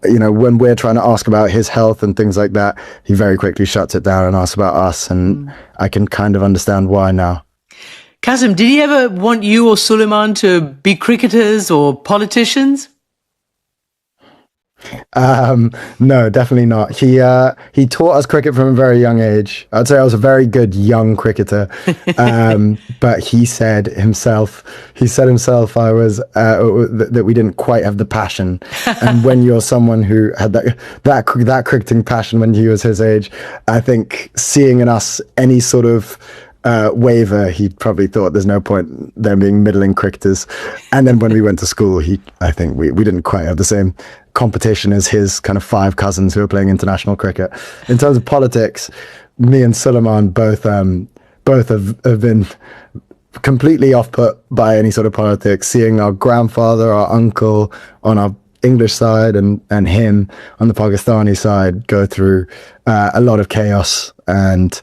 when we're trying to ask about his health and things like that, he very quickly shuts it down and asks about us, and I can kind of understand why now. Qasim, did he ever want you or Suleiman to be cricketers or politicians? No, definitely not. He taught us cricket from a very young age. I'd say I was a very good young cricketer. But he said himself I was that we didn't quite have the passion. And when you're someone who had that cricketing passion when he was his age, I think seeing in us any sort of waiver, he probably thought there's no point them being middling cricketers. And then when we went to school, I think we didn't quite have the same competition as his kind of 5 cousins who were playing international cricket. In terms of politics, me and Suleiman both have been completely off-put by any sort of politics. Seeing our grandfather, our uncle on our English side and him on the Pakistani side go through a lot of chaos, and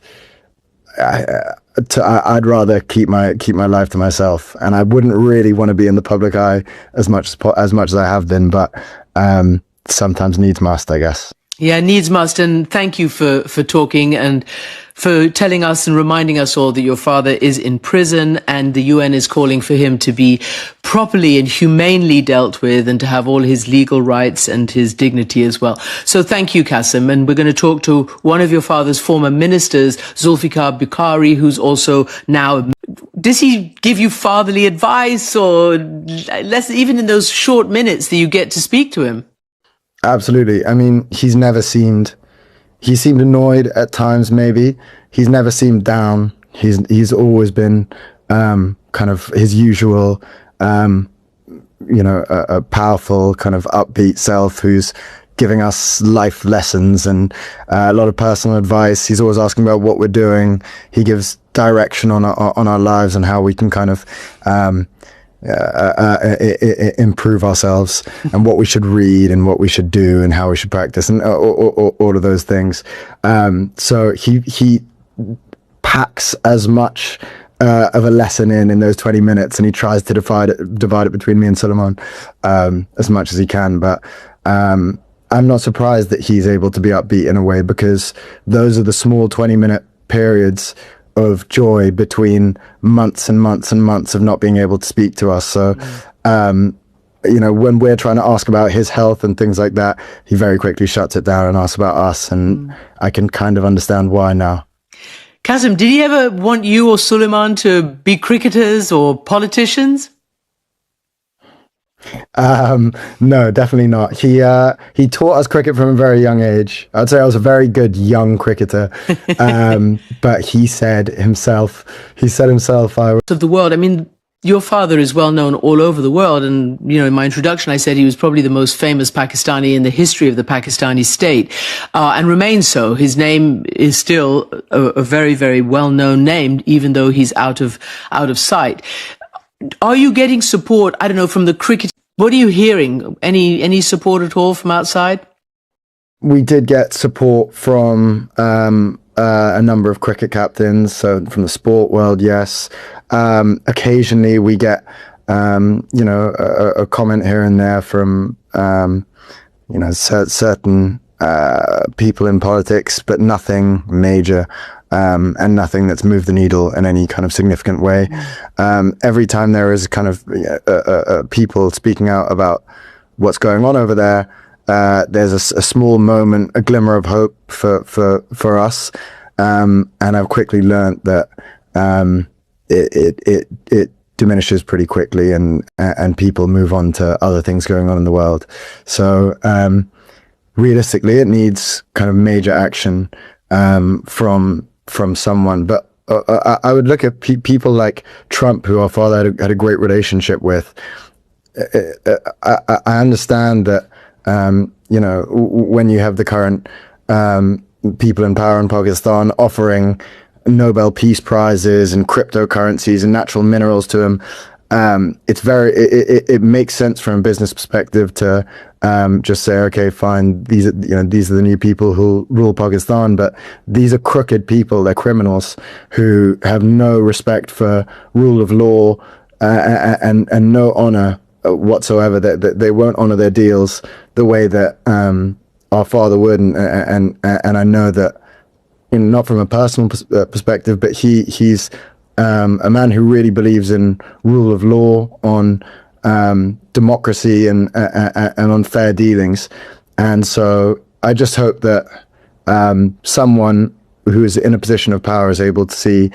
I'd rather keep my life to myself, and I wouldn't really want to be in the public eye as much as I have been, but sometimes needs must, I guess. Yeah, needs must. And thank you for talking and for telling us and reminding us all that your father is in prison, and the UN is calling for him to be properly and humanely dealt with and to have all his legal rights and his dignity as well. So thank you, Qasim. And we're going to talk to one of your father's former ministers, Zulfikar Bukhari, who's also now... Does he give you fatherly advice, or less, even in those short minutes that you get to speak to him? Absolutely. I mean, he seemed annoyed at times, maybe. He's never seemed down. He's always been kind of his usual, a powerful kind of upbeat self who's giving us life lessons and a lot of personal advice. He's always asking about what we're doing. He gives direction on our lives and how we can kind of improve ourselves, and what we should read and what we should do and how we should practice, and all of those things. So he packs as much of a lesson in those 20 minutes, and he tries to divide it between me and Suleiman as much as he can. But I'm not surprised that he's able to be upbeat in a way, because those are the small 20-minute periods of joy between months and months and months of not being able to speak to us. So, when we're trying to ask about his health and things like that, he very quickly shuts it down and asks about us, and I can kind of understand why now. Qasim, did he ever want you or Suleiman to be cricketers or politicians? No, definitely not. He taught us cricket from a very young age. I'd say I was a very good young cricketer. But he said himself I was... Of the world. I mean, your father is well known all over the world, and in my introduction I said he was probably the most famous Pakistani in the history of the Pakistani state, and remains so. His name is still a very, very well-known name, even though he's out of sight. Are you getting support, I don't know, from the cricket? What are you hearing? Any support at all from outside? We did get support from a number of cricket captains, so from the sport world, yes. Occasionally we get, a comment here and there from, certain people in politics, but nothing major. And nothing that's moved the needle in any kind of significant way. Every time there is kind of people speaking out about what's going on over there, there's a small moment, a glimmer of hope for us. And I've quickly learned that it diminishes pretty quickly, and people move on to other things going on in the world. So realistically, it needs kind of major action from someone. But I would look at people like Trump, who our father had a great relationship with. I understand that, when you have the current people in power in Pakistan offering Nobel Peace Prizes and cryptocurrencies and natural minerals to him, it makes sense from a business perspective to just say, okay, fine, these are the new people who rule Pakistan, but these are crooked people, they're criminals who have no respect for rule of law and no honor whatsoever. That they won't honor their deals the way that our father would, and I know that, not from a personal perspective, but he's a man who really believes in rule of law, on democracy, and on fair dealings. And so I just hope that someone who is in a position of power is able to see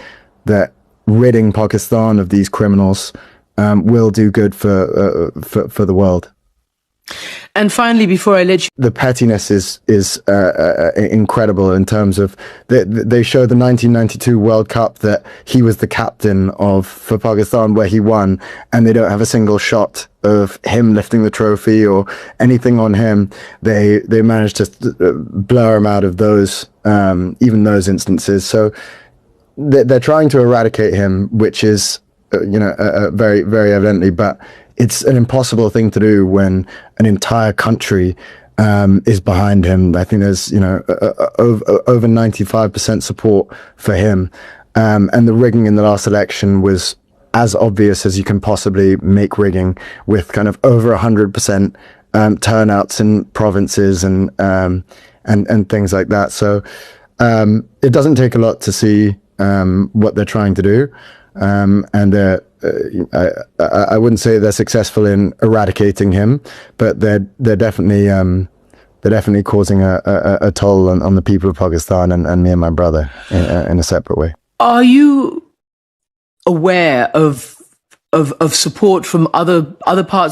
that ridding Pakistan of these criminals will do good for the world. And finally, before I let you... The pettiness is incredible in terms of... They show the 1992 World Cup that he was the captain for Pakistan, where he won, and they don't have a single shot of him lifting the trophy or anything on him. They managed to blur him out of those, even those instances. So they're trying to eradicate him, which is, very, very evidently, but it's an impossible thing to do when an entire country is behind him. I think there's, over 95% support for him. And the rigging in the last election was as obvious as you can possibly make rigging, with kind of over 100% turnouts in provinces and things like that. So it doesn't take a lot to see what they're trying to do. And I wouldn't say they're successful in eradicating him, but they're definitely causing a toll on the people of Pakistan and me and my brother in a separate way. Are you aware of support from other parts